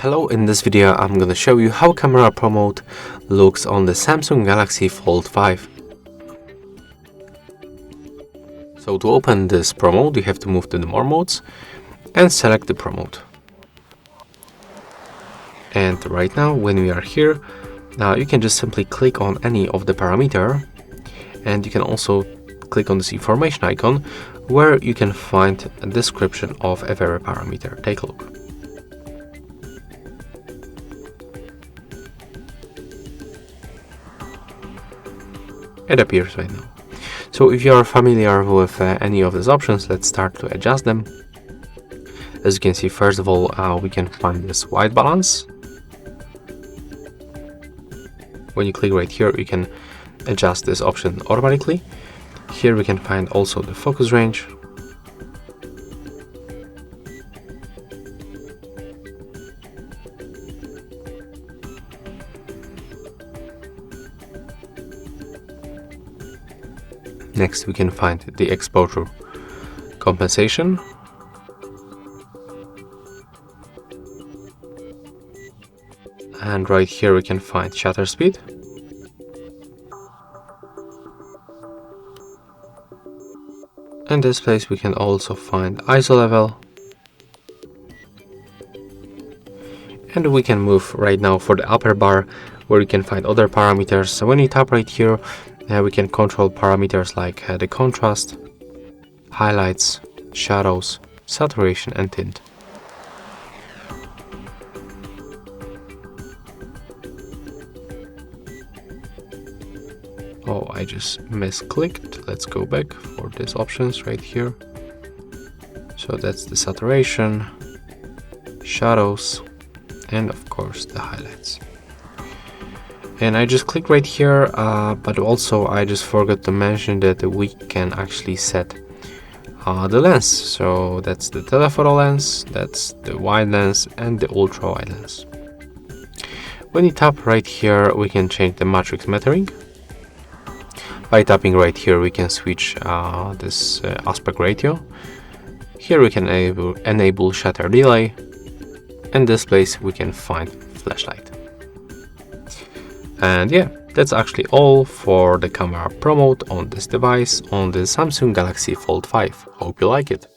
Hello, in this video I'm going to show you how camera pro mode looks on the Samsung Galaxy Fold 5. So to open this pro mode you have to move to the more modes and select the pro mode. And right now when we are here, you can just simply click on any of the parameter, and you can also click on this information icon where you can find a description of every parameter. Take a look. It appears right now. So if you are familiar with any of these options, let's start to adjust them. As you can see, first of all, we can find this white balance. When you click right here, you can adjust this option automatically. Here we can find also the focus range. Next we can find the exposure compensation. And right here we can find shutter speed. In this place we can also find ISO level. And we can move right now for the upper bar where you can find other parameters. So when you tap right here, we can control parameters like the contrast, highlights, shadows, saturation and tint. Oh, I just misclicked. Let's go back for these options right here. So that's the saturation, shadows, and of course the highlights. And I just clicked right here, but also I just forgot to mention that we can actually set the lens. So that's the telephoto lens, that's the wide lens, and the ultra wide lens. When you tap right here, we can change the matrix metering. By tapping right here, we can switch this aspect ratio. Here we can enable shutter delay. In this place we can find flashlight. And yeah, that's actually all for the camera pro mode on this device on the Samsung Galaxy Fold 5. Hope you like it.